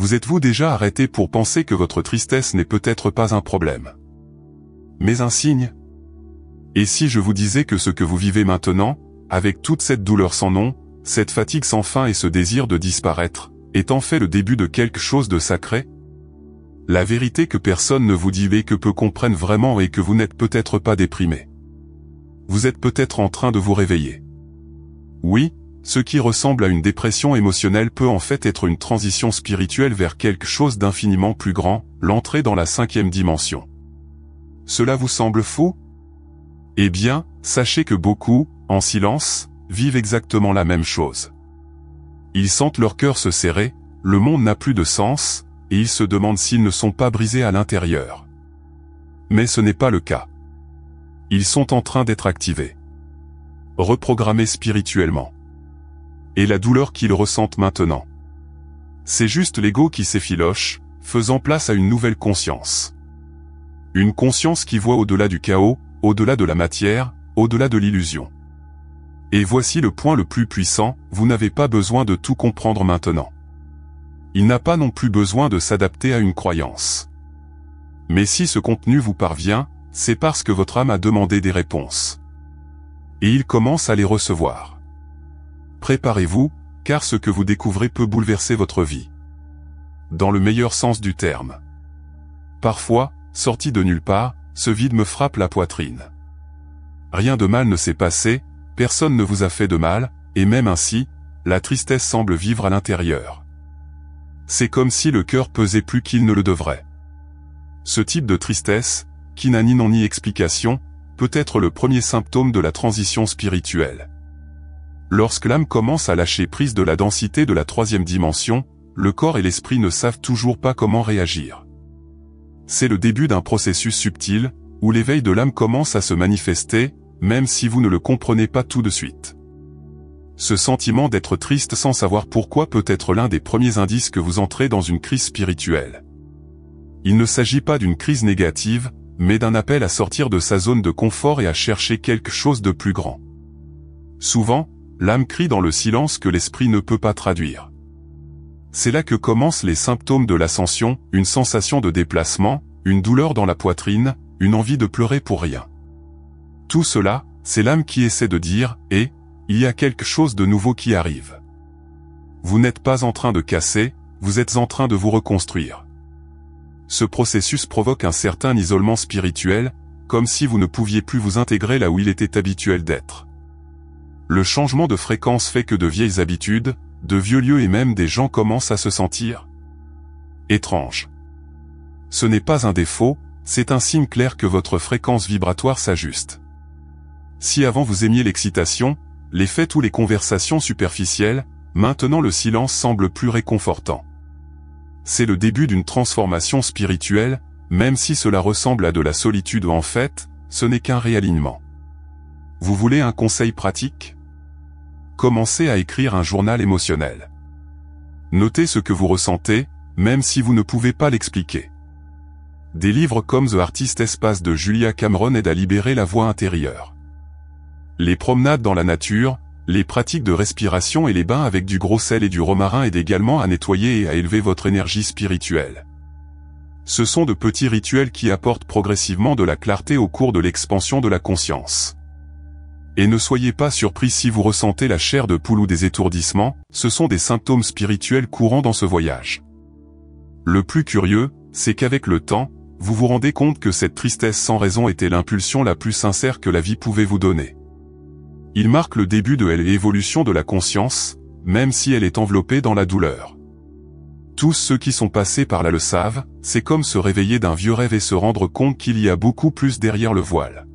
Vous êtes-vous déjà arrêté pour penser que votre tristesse n'est peut-être pas un problème, mais un signe? Et si je vous disais que ce que vous vivez maintenant, avec toute cette douleur sans nom, cette fatigue sans fin et ce désir de disparaître, est en fait le début de quelque chose de sacré? La vérité que personne ne vous dit et que peu comprennent vraiment est que vous n'êtes peut-être pas déprimé. Vous êtes peut-être en train de vous réveiller. Oui, ce qui ressemble à une dépression émotionnelle peut en fait être une transition spirituelle vers quelque chose d'infiniment plus grand, l'entrée dans la 5e dimension. Cela vous semble fou? Eh bien, sachez que beaucoup, en silence, vivent exactement la même chose. Ils sentent leur cœur se serrer, le monde n'a plus de sens, et ils se demandent s'ils ne sont pas brisés à l'intérieur. Mais ce n'est pas le cas. Ils sont en train d'être activés, reprogrammés spirituellement. Et la douleur qu'ils ressentent maintenant, c'est juste l'ego qui s'effiloche, faisant place à une nouvelle conscience. Une conscience qui voit au-delà du chaos, au-delà de la matière, au-delà de l'illusion. Et voici le point le plus puissant, vous n'avez pas besoin de tout comprendre maintenant. Il n'a pas non plus besoin de s'adapter à une croyance. Mais si ce contenu vous parvient, c'est parce que votre âme a demandé des réponses. Et il commence à les recevoir. Préparez-vous, car ce que vous découvrez peut bouleverser votre vie. Dans le meilleur sens du terme. Parfois, sorti de nulle part, ce vide me frappe la poitrine. Rien de mal ne s'est passé, personne ne vous a fait de mal, et même ainsi, la tristesse semble vivre à l'intérieur. C'est comme si le cœur pesait plus qu'il ne le devrait. Ce type de tristesse, qui n'a ni nom ni explication, peut être le premier symptôme de la transition spirituelle. Lorsque l'âme commence à lâcher prise de la densité de la 3e dimension, le corps et l'esprit ne savent toujours pas comment réagir. C'est le début d'un processus subtil, où l'éveil de l'âme commence à se manifester, même si vous ne le comprenez pas tout de suite. Ce sentiment d'être triste sans savoir pourquoi peut être l'un des premiers indices que vous entrez dans une crise spirituelle. Il ne s'agit pas d'une crise négative, mais d'un appel à sortir de sa zone de confort et à chercher quelque chose de plus grand. Souvent, l'âme crie dans le silence que l'esprit ne peut pas traduire. C'est là que commencent les symptômes de l'ascension, une sensation de déplacement, une douleur dans la poitrine, une envie de pleurer pour rien. Tout cela, c'est l'âme qui essaie de dire « et » il y a quelque chose de nouveau qui arrive. Vous n'êtes pas en train de casser, vous êtes en train de vous reconstruire. Ce processus provoque un certain isolement spirituel, comme si vous ne pouviez plus vous intégrer là où il était habituel d'être. Le changement de fréquence fait que de vieilles habitudes, de vieux lieux et même des gens commencent à se sentir étranges. Ce n'est pas un défaut, c'est un signe clair que votre fréquence vibratoire s'ajuste. Si avant vous aimiez l'excitation, les faits ou les conversations superficielles, maintenant le silence semble plus réconfortant. C'est le début d'une transformation spirituelle, même si cela ressemble à de la solitude en fait, ce n'est qu'un réalignement. Vous voulez un conseil pratique? Commencez à écrire un journal émotionnel. Notez ce que vous ressentez, même si vous ne pouvez pas l'expliquer. Des livres comme The Artist Espace de Julia Cameron aident à libérer la voix intérieure. Les promenades dans la nature, les pratiques de respiration et les bains avec du gros sel et du romarin aident également à nettoyer et à élever votre énergie spirituelle. Ce sont de petits rituels qui apportent progressivement de la clarté au cours de l'expansion de la conscience. Et ne soyez pas surpris si vous ressentez la chair de poule ou des étourdissements, ce sont des symptômes spirituels courants dans ce voyage. Le plus curieux, c'est qu'avec le temps, vous vous rendez compte que cette tristesse sans raison était l'impulsion la plus sincère que la vie pouvait vous donner. Il marque le début de l'évolution de la conscience, même si elle est enveloppée dans la douleur. Tous ceux qui sont passés par là le savent, c'est comme se réveiller d'un vieux rêve et se rendre compte qu'il y a beaucoup plus derrière le voile.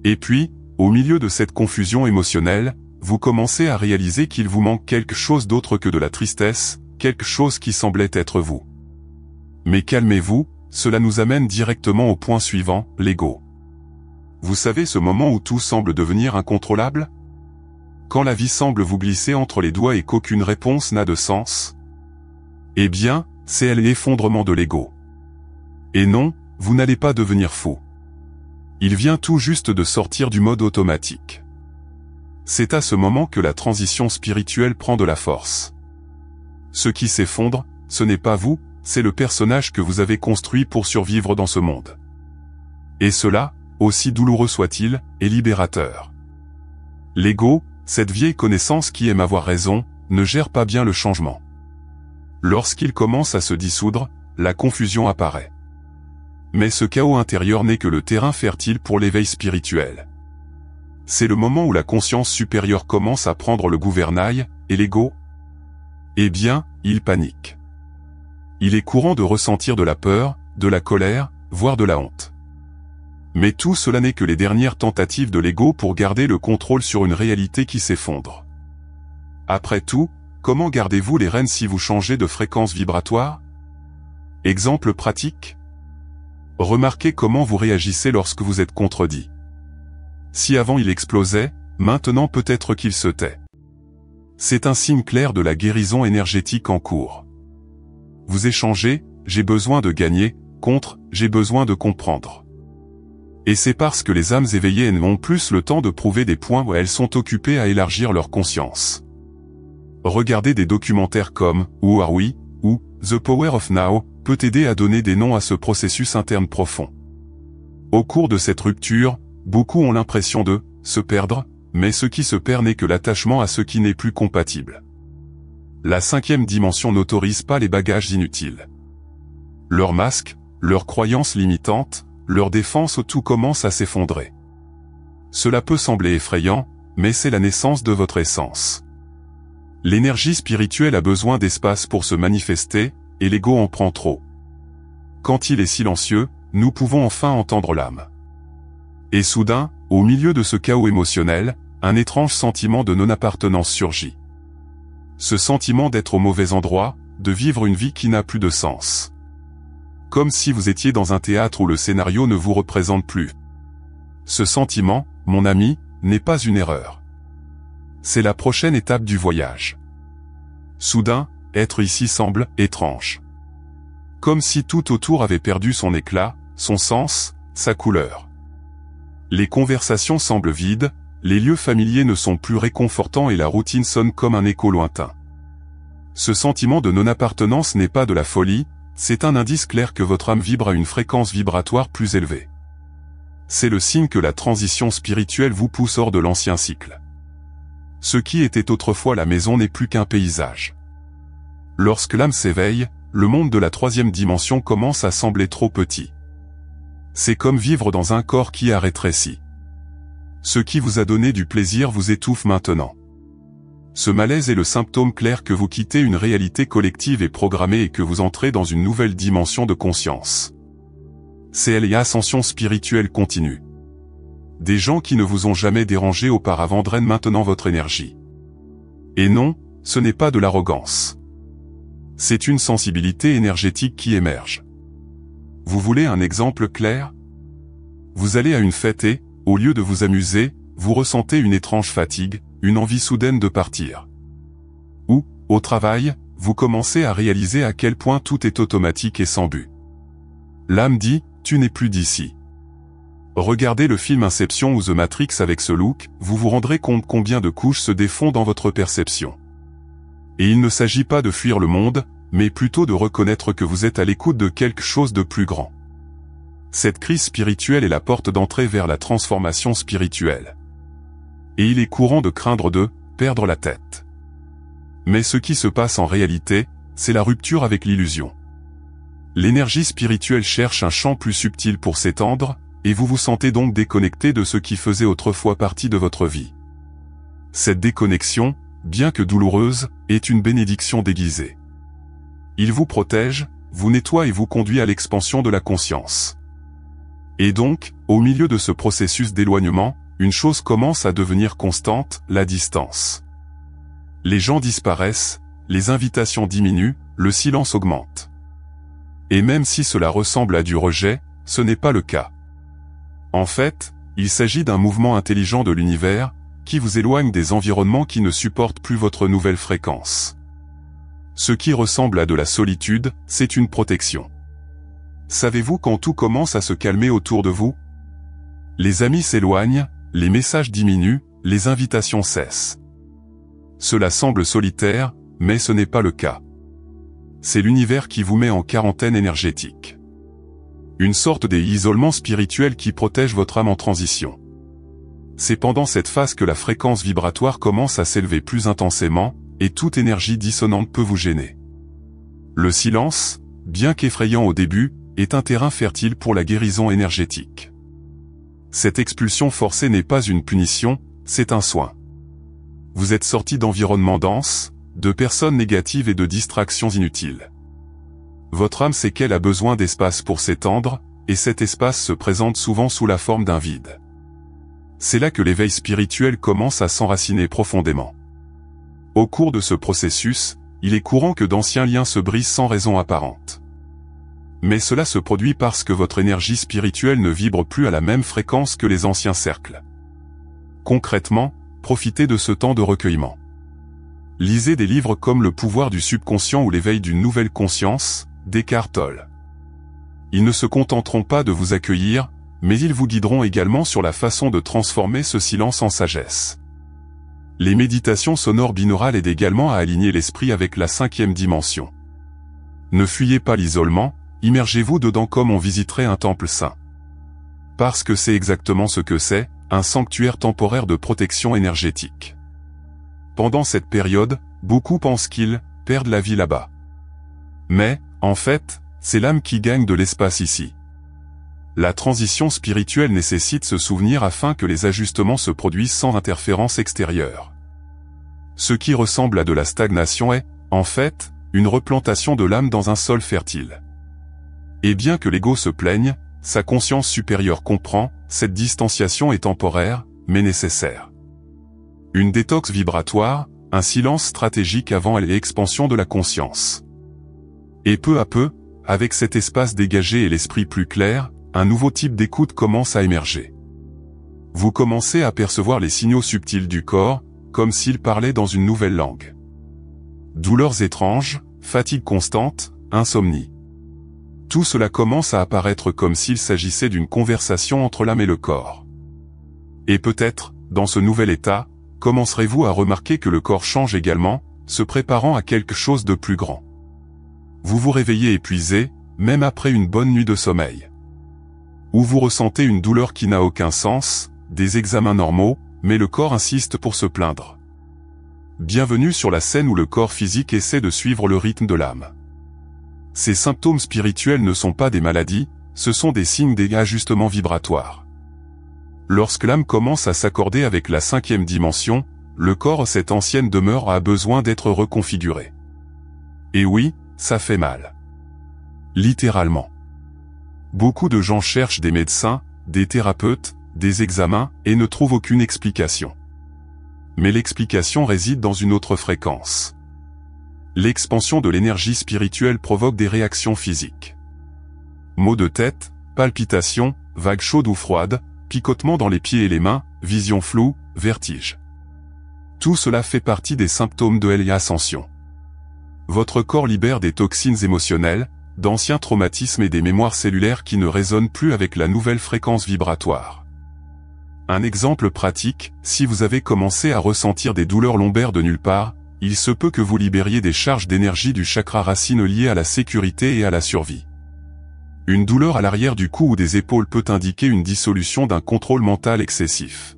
Et puis, au milieu de cette confusion émotionnelle, vous commencez à réaliser qu'il vous manque quelque chose d'autre que de la tristesse, quelque chose qui semblait être vous. Mais calmez-vous, cela nous amène directement au point suivant, l'ego. Vous savez ce moment où tout semble devenir incontrôlable? Quand la vie semble vous glisser entre les doigts et qu'aucune réponse n'a de sens? Eh bien, c'est l'effondrement de l'ego. Et non, vous n'allez pas devenir fou. Il vient tout juste de sortir du mode automatique. C'est à ce moment que la transition spirituelle prend de la force. Ce qui s'effondre, ce n'est pas vous, c'est le personnage que vous avez construit pour survivre dans ce monde. Et cela, aussi douloureux soit-il, est libérateur. L'ego, cette vieille connaissance qui aime avoir raison, ne gère pas bien le changement. Lorsqu'il commence à se dissoudre, la confusion apparaît. Mais ce chaos intérieur n'est que le terrain fertile pour l'éveil spirituel. C'est le moment où la conscience supérieure commence à prendre le gouvernail, et l'ego, eh bien, il panique. Il est courant de ressentir de la peur, de la colère, voire de la honte. Mais tout cela n'est que les dernières tentatives de l'ego pour garder le contrôle sur une réalité qui s'effondre. Après tout, comment gardez-vous les rênes si vous changez de fréquence vibratoire? Exemple pratique. Remarquez comment vous réagissez lorsque vous êtes contredit. Si avant il explosait, maintenant peut-être qu'il se tait. C'est un signe clair de la guérison énergétique en cours. Vous échangez, j'ai besoin de gagner, contre, j'ai besoin de comprendre. Et c'est parce que les âmes éveillées n'ont plus le temps de prouver des points où elles sont occupées à élargir leur conscience. Regardez des documentaires comme « Who Are We » ou « The Power of Now » peut aider à donner des noms à ce processus interne profond. Au cours de cette rupture, beaucoup ont l'impression de se perdre, mais ce qui se perd n'est que l'attachement à ce qui n'est plus compatible. La 5e dimension n'autorise pas les bagages inutiles. Leurs masques, leurs croyances limitantes, leurs défenses, tout commence à s'effondrer. Cela peut sembler effrayant, mais c'est la naissance de votre essence. L'énergie spirituelle a besoin d'espace pour se manifester, et l'ego en prend trop. Quand il est silencieux, nous pouvons enfin entendre l'âme. Et soudain, au milieu de ce chaos émotionnel, un étrange sentiment de non-appartenance surgit. Ce sentiment d'être au mauvais endroit, de vivre une vie qui n'a plus de sens. Comme si vous étiez dans un théâtre où le scénario ne vous représente plus. Ce sentiment, mon ami, n'est pas une erreur. C'est la prochaine étape du voyage. Soudain, être ici semble étrange. Comme si tout autour avait perdu son éclat, son sens, sa couleur. Les conversations semblent vides, les lieux familiers ne sont plus réconfortants et la routine sonne comme un écho lointain. Ce sentiment de non-appartenance n'est pas de la folie, c'est un indice clair que votre âme vibre à une fréquence vibratoire plus élevée. C'est le signe que la transition spirituelle vous pousse hors de l'ancien cycle. Ce qui était autrefois la maison n'est plus qu'un paysage. Lorsque l'âme s'éveille, le monde de la 3e dimension commence à sembler trop petit. C'est comme vivre dans un corps qui a rétréci. Ce qui vous a donné du plaisir vous étouffe maintenant. Ce malaise est le symptôme clair que vous quittez une réalité collective et programmée et que vous entrez dans une nouvelle dimension de conscience. C'est l'ascension spirituelle continue. Des gens qui ne vous ont jamais dérangé auparavant drainent maintenant votre énergie. Et non, ce n'est pas de l'arrogance. C'est une sensibilité énergétique qui émerge. Vous voulez un exemple clair? Vous allez à une fête et, au lieu de vous amuser, vous ressentez une étrange fatigue, une envie soudaine de partir. Ou, au travail, vous commencez à réaliser à quel point tout est automatique et sans but. L'âme dit, tu n'es plus d'ici. Regardez le film Inception ou The Matrix avec ce look, vous vous rendrez compte combien de couches se défont dans votre perception. Et il ne s'agit pas de fuir le monde, mais plutôt de reconnaître que vous êtes à l'écoute de quelque chose de plus grand. Cette crise spirituelle est la porte d'entrée vers la transformation spirituelle. Et il est courant de craindre de perdre la tête. Mais ce qui se passe en réalité, c'est la rupture avec l'illusion. L'énergie spirituelle cherche un champ plus subtil pour s'étendre, et vous vous sentez donc déconnecté de ce qui faisait autrefois partie de votre vie. Cette déconnexion, bien que douloureuse, est une bénédiction déguisée. Il vous protège, vous nettoie et vous conduit à l'expansion de la conscience. Et donc, au milieu de ce processus d'éloignement, une chose commence à devenir constante, la distance. Les gens disparaissent, les invitations diminuent, le silence augmente. Et même si cela ressemble à du rejet, ce n'est pas le cas. En fait, il s'agit d'un mouvement intelligent de l'univers, qui vous éloigne des environnements qui ne supportent plus votre nouvelle fréquence. Ce qui ressemble à de la solitude, c'est une protection. Savez-vous quand tout commence à se calmer autour de vous? Les amis s'éloignent, les messages diminuent, les invitations cessent. Cela semble solitaire, mais ce n'est pas le cas. c'est l'univers qui vous met en quarantaine énergétique. Une sorte d'isolement spirituel qui protège votre âme en transition. C'est pendant cette phase que la fréquence vibratoire commence à s'élever plus intensément, et toute énergie dissonante peut vous gêner. Le silence, bien qu'effrayant au début, est un terrain fertile pour la guérison énergétique. Cette expulsion forcée n'est pas une punition, c'est un soin. Vous êtes sorti d'environnements denses, de personnes négatives et de distractions inutiles. Votre âme sait qu'elle a besoin d'espace pour s'étendre, et cet espace se présente souvent sous la forme d'un vide. C'est là que l'éveil spirituel commence à s'enraciner profondément. Au cours de ce processus, il est courant que d'anciens liens se brisent sans raison apparente. Mais cela se produit parce que votre énergie spirituelle ne vibre plus à la même fréquence que les anciens cercles. Concrètement, profitez de ce temps de recueillement. Lisez des livres comme Le pouvoir du subconscient ou L'éveil d'une nouvelle conscience, d'Eckhart Tolle. Ils ne se contenteront pas de vous accueillir, mais ils vous guideront également sur la façon de transformer ce silence en sagesse. Les méditations sonores binaurales aident également à aligner l'esprit avec la 5e dimension. Ne fuyez pas l'isolement, immergez-vous dedans comme on visiterait un temple saint. Parce que c'est exactement ce que c'est, un sanctuaire temporaire de protection énergétique. Pendant cette période, beaucoup pensent qu'ils perdent la vie là-bas. Mais, en fait, c'est l'âme qui gagne de l'espace ici. La transition spirituelle nécessite ce souvenir afin que les ajustements se produisent sans interférence extérieure. Ce qui ressemble à de la stagnation est, en fait, une replantation de l'âme dans un sol fertile. Et bien que l'ego se plaigne, sa conscience supérieure comprend, cette distanciation est temporaire, mais nécessaire. Une détox vibratoire, un silence stratégique avant l'expansion de la conscience. Et peu à peu, avec cet espace dégagé et l'esprit plus clair, un nouveau type d'écoute commence à émerger. Vous commencez à percevoir les signaux subtils du corps, comme s'il parlait dans une nouvelle langue. Douleurs étranges, fatigue constante, insomnie. Tout cela commence à apparaître comme s'il s'agissait d'une conversation entre l'âme et le corps. Et peut-être, dans ce nouvel état, commencerez-vous à remarquer que le corps change également, se préparant à quelque chose de plus grand. Vous vous réveillez épuisé, même après une bonne nuit de sommeil. Ou vous ressentez une douleur qui n'a aucun sens, des examens normaux, mais le corps insiste pour se plaindre. Bienvenue sur la scène où le corps physique essaie de suivre le rythme de l'âme. Ces symptômes spirituels ne sont pas des maladies, ce sont des signes d'ajustement vibratoire. Lorsque l'âme commence à s'accorder avec la 5e dimension, le corps, cette ancienne demeure, a besoin d'être reconfiguré. Et oui, ça fait mal. Littéralement. Beaucoup de gens cherchent des médecins, des thérapeutes, des examens, et ne trouvent aucune explication. Mais l'explication réside dans une autre fréquence. L'expansion de l'énergie spirituelle provoque des réactions physiques. Maux de tête, palpitations, vagues chaudes ou froides, picotements dans les pieds et les mains, vision floue, vertige. Tout cela fait partie des symptômes de l'ascension. Votre corps libère des toxines émotionnelles, d'anciens traumatismes et des mémoires cellulaires qui ne résonnent plus avec la nouvelle fréquence vibratoire. Un exemple pratique, si vous avez commencé à ressentir des douleurs lombaires de nulle part, il se peut que vous libériez des charges d'énergie du chakra racine liées à la sécurité et à la survie. Une douleur à l'arrière du cou ou des épaules peut indiquer une dissolution d'un contrôle mental excessif.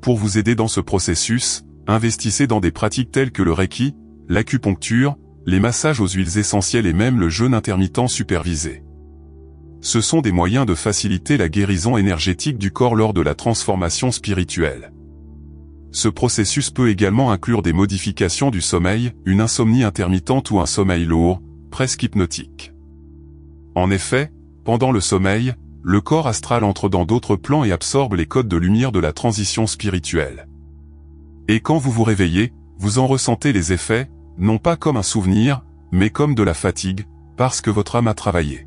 Pour vous aider dans ce processus, investissez dans des pratiques telles que le Reiki, l'acupuncture, les massages aux huiles essentielles et même le jeûne intermittent supervisé. Ce sont des moyens de faciliter la guérison énergétique du corps lors de la transformation spirituelle. Ce processus peut également inclure des modifications du sommeil, une insomnie intermittente ou un sommeil lourd, presque hypnotique. En effet, pendant le sommeil, le corps astral entre dans d'autres plans et absorbe les codes de lumière de la transition spirituelle. Et quand vous vous réveillez, vous en ressentez les effets, non pas comme un souvenir, mais comme de la fatigue, parce que votre âme a travaillé.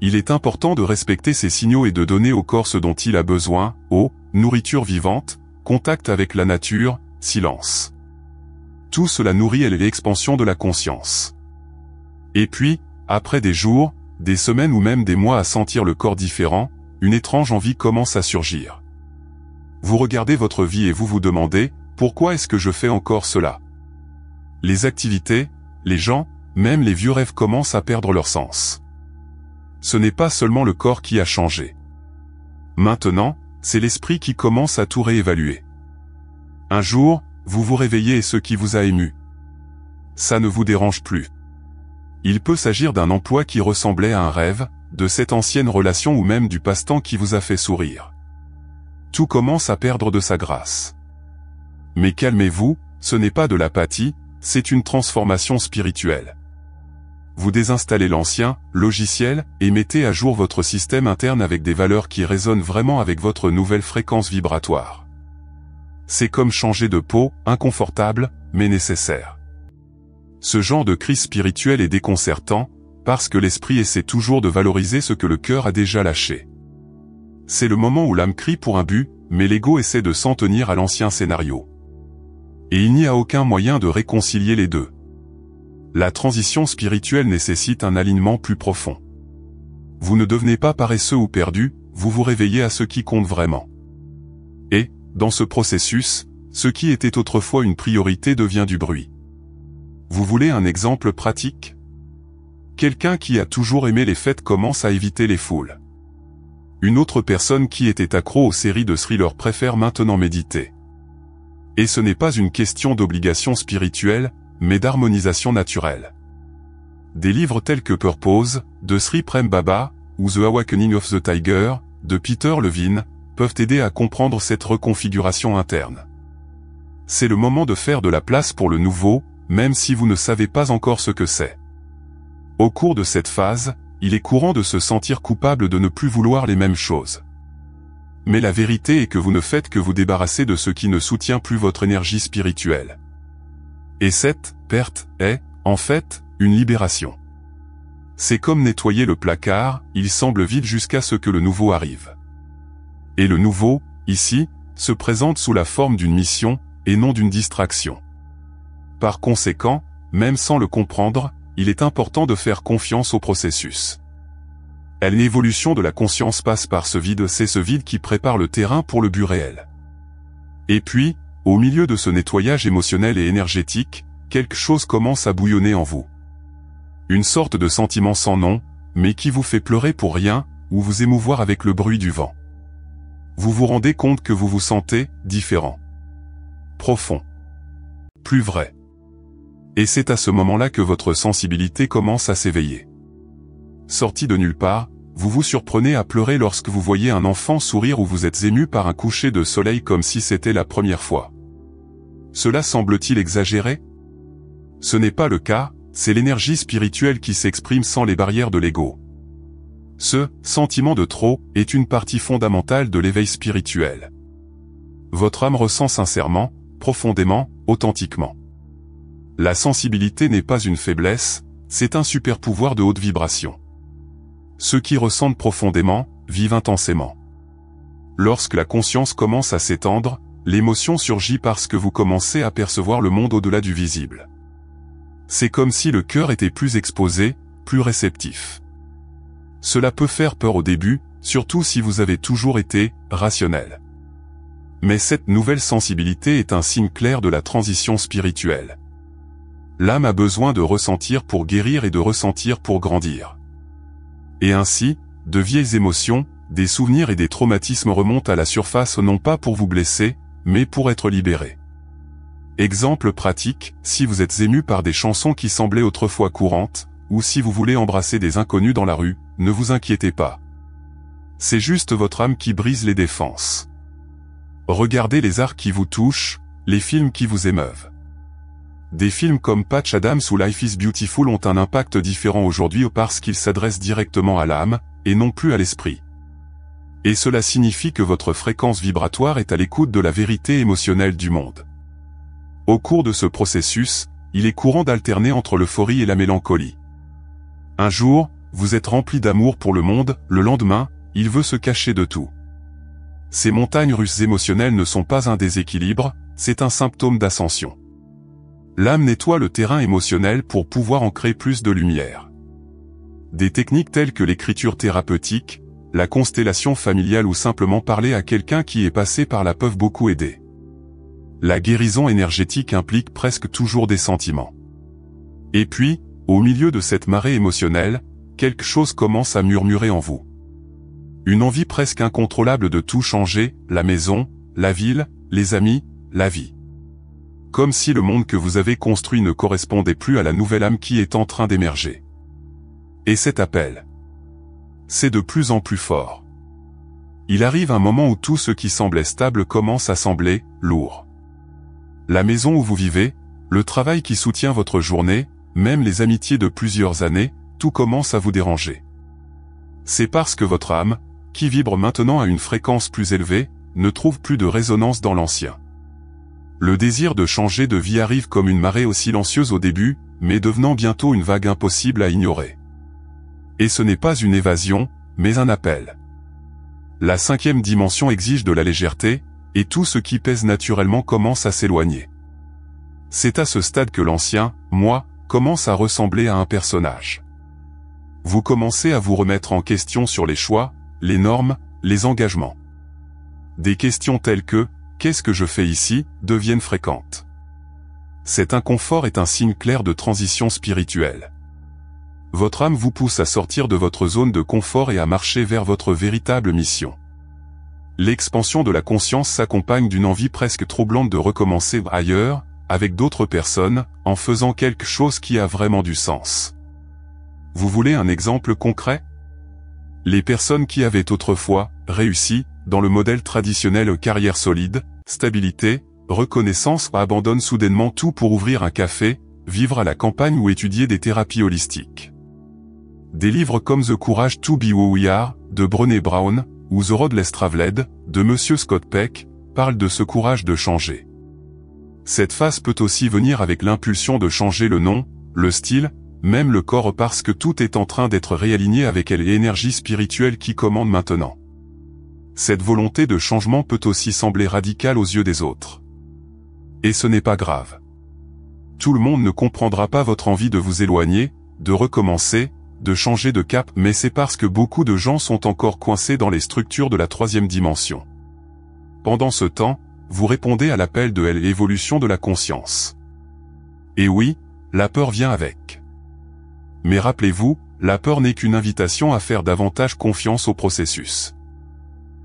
Il est important de respecter ces signaux et de donner au corps ce dont il a besoin, eau, nourriture vivante, contact avec la nature, silence. Tout cela nourrit l'expansion de la conscience. Et puis, après des jours, des semaines ou même des mois à sentir le corps différent, une étrange envie commence à surgir. Vous regardez votre vie et vous vous demandez, pourquoi est-ce que je fais encore cela ? Les activités, les gens, même les vieux rêves commencent à perdre leur sens. Ce n'est pas seulement le corps qui a changé. Maintenant, c'est l'esprit qui commence à tout réévaluer. Un jour, vous vous réveillez et ce qui vous a ému, ça ne vous dérange plus. Il peut s'agir d'un emploi qui ressemblait à un rêve, de cette ancienne relation ou même du passe-temps qui vous a fait sourire. Tout commence à perdre de sa grâce. Mais calmez-vous, ce n'est pas de l'apathie, c'est une transformation spirituelle. Vous désinstallez l'ancien logiciel et mettez à jour votre système interne avec des valeurs qui résonnent vraiment avec votre nouvelle fréquence vibratoire. C'est comme changer de peau, inconfortable, mais nécessaire. Ce genre de crise spirituelle est déconcertant, parce que l'esprit essaie toujours de valoriser ce que le cœur a déjà lâché. C'est le moment où l'âme crie pour un but, mais l'ego essaie de s'en tenir à l'ancien scénario. Et il n'y a aucun moyen de réconcilier les deux. La transition spirituelle nécessite un alignement plus profond. Vous ne devenez pas paresseux ou perdu, vous vous réveillez à ce qui compte vraiment. Et, dans ce processus, ce qui était autrefois une priorité devient du bruit. Vous voulez un exemple pratique ? Quelqu'un qui a toujours aimé les fêtes commence à éviter les foules. Une autre personne qui était accro aux séries de thrillers préfère maintenant méditer. Et ce n'est pas une question d'obligation spirituelle, mais d'harmonisation naturelle. Des livres tels que Purpose, de Sri Prem Baba, ou The Awakening of the Tiger, de Peter Levine, peuvent aider à comprendre cette reconfiguration interne. C'est le moment de faire de la place pour le nouveau, même si vous ne savez pas encore ce que c'est. Au cours de cette phase, il est courant de se sentir coupable de ne plus vouloir les mêmes choses. Mais la vérité est que vous ne faites que vous débarrasser de ce qui ne soutient plus votre énergie spirituelle. Et cette perte est, en fait, une libération. C'est comme nettoyer le placard, il semble vide jusqu'à ce que le nouveau arrive. Et le nouveau, ici, se présente sous la forme d'une mission, et non d'une distraction. Par conséquent, même sans le comprendre, il est important de faire confiance au processus. L'évolution de la conscience passe par ce vide, c'est ce vide qui prépare le terrain pour le but réel. Et puis, au milieu de ce nettoyage émotionnel et énergétique, quelque chose commence à bouillonner en vous. Une sorte de sentiment sans nom, mais qui vous fait pleurer pour rien, ou vous émouvoir avec le bruit du vent. Vous vous rendez compte que vous vous sentez différent. Profond. Plus vrai. Et c'est à ce moment-là que votre sensibilité commence à s'éveiller. Sorti de nulle part, vous vous surprenez à pleurer lorsque vous voyez un enfant sourire ou vous êtes ému par un coucher de soleil comme si c'était la première fois. Cela semble-t-il exagéré ? Ce n'est pas le cas, c'est l'énergie spirituelle qui s'exprime sans les barrières de l'ego. Ce sentiment de trop est une partie fondamentale de l'éveil spirituel. Votre âme ressent sincèrement, profondément, authentiquement. La sensibilité n'est pas une faiblesse, c'est un super pouvoir de haute vibration. Ceux qui ressentent profondément, vivent intensément. Lorsque la conscience commence à s'étendre, l'émotion surgit parce que vous commencez à percevoir le monde au-delà du visible. C'est comme si le cœur était plus exposé, plus réceptif. Cela peut faire peur au début, surtout si vous avez toujours été rationnel. Mais cette nouvelle sensibilité est un signe clair de la transition spirituelle. L'âme a besoin de ressentir pour guérir et de ressentir pour grandir. Et ainsi, de vieilles émotions, des souvenirs et des traumatismes remontent à la surface non pas pour vous blesser, mais pour être libérés. Exemple pratique, si vous êtes ému par des chansons qui semblaient autrefois courantes, ou si vous voulez embrasser des inconnus dans la rue, ne vous inquiétez pas. C'est juste votre âme qui brise les défenses. Regardez les arts qui vous touchent, les films qui vous émeuvent. Des films comme Patch Adams ou Life is Beautiful ont un impact différent aujourd'hui parce qu'ils s'adressent directement à l'âme, et non plus à l'esprit. Et cela signifie que votre fréquence vibratoire est à l'écoute de la vérité émotionnelle du monde. Au cours de ce processus, il est courant d'alterner entre l'euphorie et la mélancolie. Un jour, vous êtes rempli d'amour pour le monde, le lendemain, il veut se cacher de tout. Ces montagnes russes émotionnelles ne sont pas un déséquilibre, c'est un symptôme d'ascension. L'âme nettoie le terrain émotionnel pour pouvoir en créer plus de lumière. Des techniques telles que l'écriture thérapeutique, la constellation familiale ou simplement parler à quelqu'un qui est passé par là peuvent beaucoup aider. La guérison énergétique implique presque toujours des sentiments. Et puis, Au milieu de cette marée émotionnelle, quelque chose commence à murmurer en vous. Une envie presque incontrôlable de tout changer, la maison, la ville, les amis, la vie. Comme si le monde que vous avez construit ne correspondait plus à la nouvelle âme qui est en train d'émerger. Et cet appel, c'est de plus en plus fort. Il arrive un moment où tout ce qui semblait stable commence à sembler lourd. La maison où vous vivez, le travail qui soutient votre journée, même les amitiés de plusieurs années, tout commence à vous déranger. C'est parce que votre âme, qui vibre maintenant à une fréquence plus élevée, ne trouve plus de résonance dans l'ancien. Le désir de changer de vie arrive comme une marée aussi silencieuse au début, mais devenant bientôt une vague impossible à ignorer. Et ce n'est pas une évasion, mais un appel. La 5e dimension exige de la légèreté, et tout ce qui pèse naturellement commence à s'éloigner. C'est à ce stade que l'ancien, moi, commence à ressembler à un personnage. Vous commencez à vous remettre en question sur les choix, les normes, les engagements. Des questions telles que « qu'est-ce que je fais ici ?» deviennent fréquentes. Cet inconfort est un signe clair de transition spirituelle. Votre âme vous pousse à sortir de votre zone de confort et à marcher vers votre véritable mission. L'expansion de la conscience s'accompagne d'une envie presque troublante de recommencer ailleurs, avec d'autres personnes, en faisant quelque chose qui a vraiment du sens. Vous voulez un exemple concret ? Les personnes qui avaient autrefois réussi, dans le modèle traditionnel carrière solide, stabilité, reconnaissance, abandonnent soudainement tout pour ouvrir un café, vivre à la campagne ou étudier des thérapies holistiques. Des livres comme The Courage to Be Who We Are, de Brené Brown, ou The Road Less Traveled, de Monsieur Scott Peck, parlent de ce courage de changer. Cette phase peut aussi venir avec l'impulsion de changer le nom, le style, même le corps parce que tout est en train d'être réaligné avec l'énergie spirituelle qui commande maintenant. Cette volonté de changement peut aussi sembler radicale aux yeux des autres. Et ce n'est pas grave. Tout le monde ne comprendra pas votre envie de vous éloigner, de recommencer, de changer de cap, mais c'est parce que beaucoup de gens sont encore coincés dans les structures de la 3e dimension. Pendant ce temps, vous répondez à l'appel de l'évolution de la conscience. Et oui, la peur vient avec. Mais rappelez-vous, la peur n'est qu'une invitation à faire davantage confiance au processus.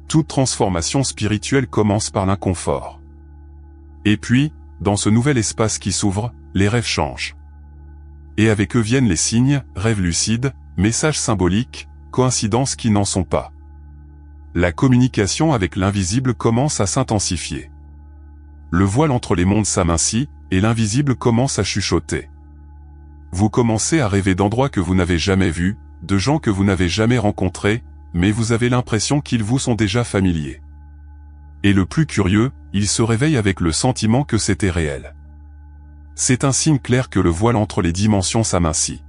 Toute transformation spirituelle commence par l'inconfort. Et puis, dans ce nouvel espace qui s'ouvre, les rêves changent. Et avec eux viennent les signes, rêves lucides, messages symboliques, coïncidences qui n'en sont pas. La communication avec l'invisible commence à s'intensifier. Le voile entre les mondes s'amincit, et l'invisible commence à chuchoter. Vous commencez à rêver d'endroits que vous n'avez jamais vus, de gens que vous n'avez jamais rencontrés, mais vous avez l'impression qu'ils vous sont déjà familiers. Et le plus curieux, il se réveille avec le sentiment que c'était réel. C'est un signe clair que le voile entre les dimensions s'amincit.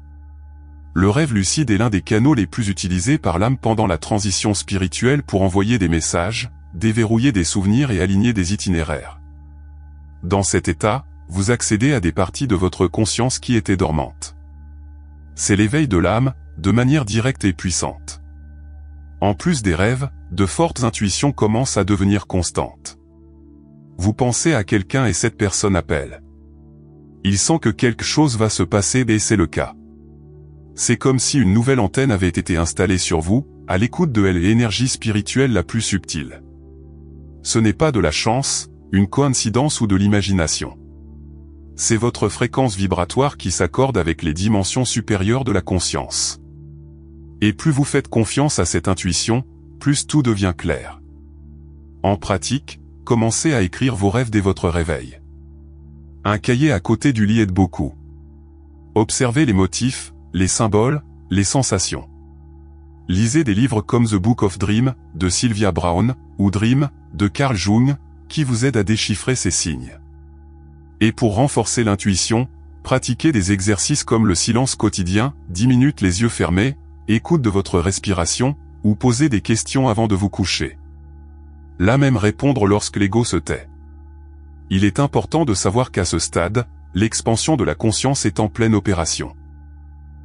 Le rêve lucide est l'un des canaux les plus utilisés par l'âme pendant la transition spirituelle pour envoyer des messages, déverrouiller des souvenirs et aligner des itinéraires. Dans cet état, vous accédez à des parties de votre conscience qui étaient dormantes. C'est l'éveil de l'âme, de manière directe et puissante. En plus des rêves, de fortes intuitions commencent à devenir constantes. Vous pensez à quelqu'un et cette personne appelle. Il sent que quelque chose va se passer et c'est le cas. C'est comme si une nouvelle antenne avait été installée sur vous, à l'écoute de l'énergie spirituelle la plus subtile. Ce n'est pas de la chance, une coïncidence ou de l'imagination. C'est votre fréquence vibratoire qui s'accorde avec les dimensions supérieures de la conscience. Et plus vous faites confiance à cette intuition, plus tout devient clair. En pratique, commencez à écrire vos rêves dès votre réveil. Un cahier à côté du lit aide beaucoup. Observez les motifs, les symboles, les sensations. Lisez des livres comme The Book of Dreams, de Sylvia Browne, ou Dream, de Carl Jung, qui vous aident à déchiffrer ces signes. Et pour renforcer l'intuition, pratiquez des exercices comme le silence quotidien, 10 minutes les yeux fermés, écoute de votre respiration, ou posez des questions avant de vous coucher. Là même répondre lorsque l'ego se tait. Il est important de savoir qu'à ce stade, l'expansion de la conscience est en pleine opération.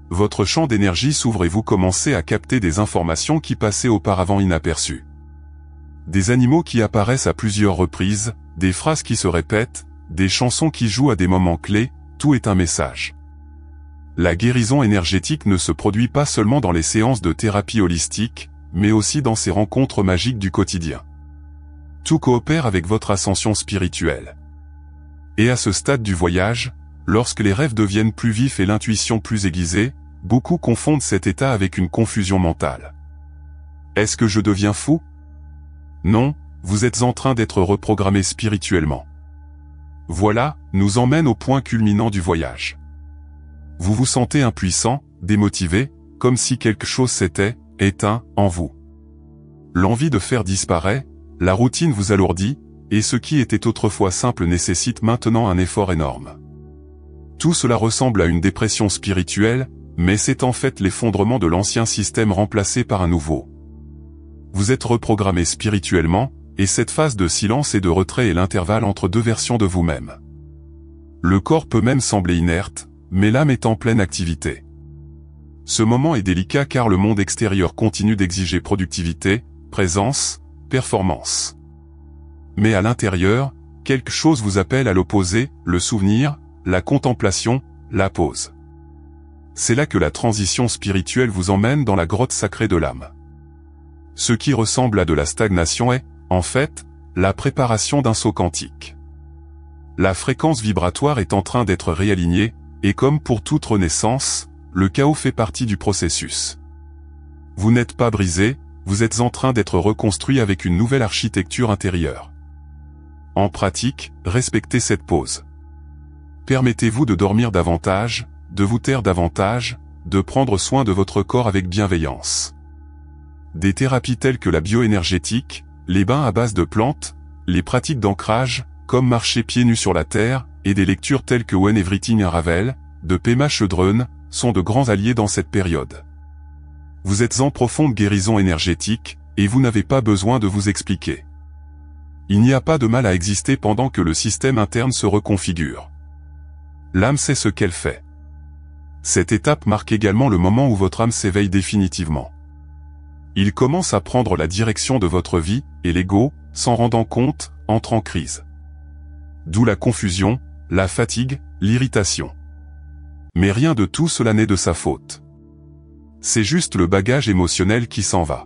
Votre champ d'énergie s'ouvre et vous commencez à capter des informations qui passaient auparavant inaperçues. Des animaux qui apparaissent à plusieurs reprises, des phrases qui se répètent, des chansons qui jouent à des moments clés, tout est un message. La guérison énergétique ne se produit pas seulement dans les séances de thérapie holistique, mais aussi dans ces rencontres magiques du quotidien. Tout coopère avec votre ascension spirituelle. Et à ce stade du voyage, lorsque les rêves deviennent plus vifs et l'intuition plus aiguisée, beaucoup confondent cet état avec une confusion mentale. Est-ce que je deviens fou? Non, vous êtes en train d'être reprogrammé spirituellement. Voilà, nous emmène au point culminant du voyage. Vous vous sentez impuissant, démotivé, comme si quelque chose s'était éteint en vous. L'envie de faire disparaître, la routine vous alourdit, et ce qui était autrefois simple nécessite maintenant un effort énorme. Tout cela ressemble à une dépression spirituelle, mais c'est en fait l'effondrement de l'ancien système remplacé par un nouveau. Vous êtes reprogrammé spirituellement, et cette phase de silence et de retrait est l'intervalle entre deux versions de vous-même. Le corps peut même sembler inerte, mais l'âme est en pleine activité. Ce moment est délicat car le monde extérieur continue d'exiger productivité, présence, performance. Mais à l'intérieur, quelque chose vous appelle à l'opposé, le souvenir, la contemplation, la pause. C'est là que la transition spirituelle vous emmène dans la grotte sacrée de l'âme. Ce qui ressemble à de la stagnation est, en fait, la préparation d'un saut quantique. La fréquence vibratoire est en train d'être réalignée, et comme pour toute renaissance, le chaos fait partie du processus. Vous n'êtes pas brisé, vous êtes en train d'être reconstruit avec une nouvelle architecture intérieure. En pratique, respectez cette pause. Permettez-vous de dormir davantage, de vous taire davantage, de prendre soin de votre corps avec bienveillance. Des thérapies telles que la bioénergétique, les bains à base de plantes, les pratiques d'ancrage, comme marcher pieds nus sur la terre, et des lectures telles que When Everything Unravels, de Pema Chodron, sont de grands alliés dans cette période. Vous êtes en profonde guérison énergétique, et vous n'avez pas besoin de vous expliquer. Il n'y a pas de mal à exister pendant que le système interne se reconfigure. L'âme sait ce qu'elle fait. Cette étape marque également le moment où votre âme s'éveille définitivement. Il commence à prendre la direction de votre vie, et l'ego, s'en rendant compte, entre en crise. D'où la confusion, la fatigue, l'irritation. Mais rien de tout cela n'est de sa faute. C'est juste le bagage émotionnel qui s'en va.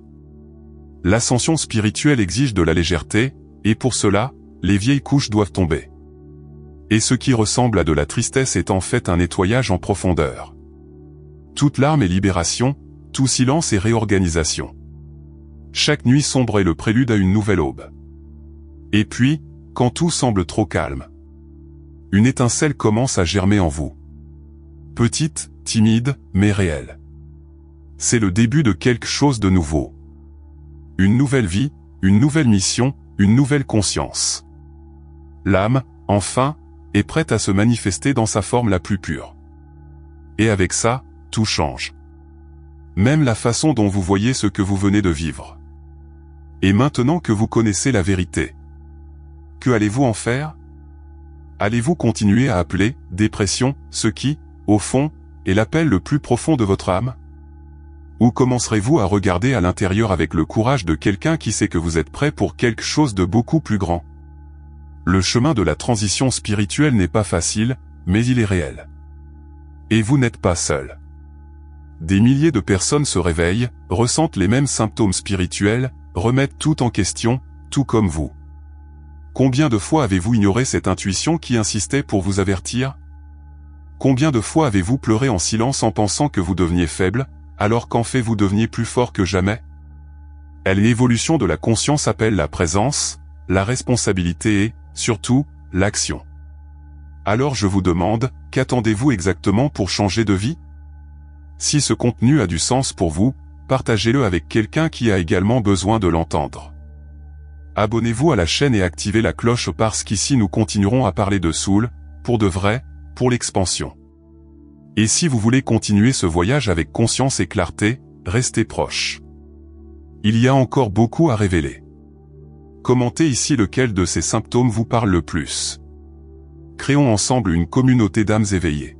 L'ascension spirituelle exige de la légèreté, et pour cela, les vieilles couches doivent tomber. Et ce qui ressemble à de la tristesse est en fait un nettoyage en profondeur. Toute larme est libération, tout silence est réorganisation. Chaque nuit sombre est le prélude à une nouvelle aube. Et puis, quand tout semble trop calme, une étincelle commence à germer en vous. Petite, timide, mais réelle. C'est le début de quelque chose de nouveau. Une nouvelle vie, une nouvelle mission, une nouvelle conscience. L'âme, enfin, est prête à se manifester dans sa forme la plus pure. Et avec ça, tout change. Même la façon dont vous voyez ce que vous venez de vivre. Et maintenant que vous connaissez la vérité, que allez-vous en faire? Allez-vous continuer à appeler dépression ce qui, au fond, est l'appel le plus profond de votre âme? Ou commencerez-vous à regarder à l'intérieur avec le courage de quelqu'un qui sait que vous êtes prêt pour quelque chose de beaucoup plus grand? Le chemin de la transition spirituelle n'est pas facile, mais il est réel. Et vous n'êtes pas seul. Des milliers de personnes se réveillent, ressentent les mêmes symptômes spirituels, remettent tout en question, tout comme vous. Combien de fois avez-vous ignoré cette intuition qui insistait pour vous avertir? Combien de fois avez-vous pleuré en silence en pensant que vous deveniez faible, alors qu'en fait vous deveniez plus fort que jamais? L'évolution de la conscience appelle la présence, la responsabilité et, surtout, l'action. Alors je vous demande, qu'attendez-vous exactement pour changer de vie? Si ce contenu a du sens pour vous, partagez-le avec quelqu'un qui a également besoin de l'entendre. Abonnez-vous à la chaîne et activez la cloche parce qu'ici nous continuerons à parler de Soul, pour de vrai, pour l'expansion. Et si vous voulez continuer ce voyage avec conscience et clarté, restez proches. Il y a encore beaucoup à révéler. Commentez ici lequel de ces symptômes vous parle le plus. Créons ensemble une communauté d'âmes éveillées.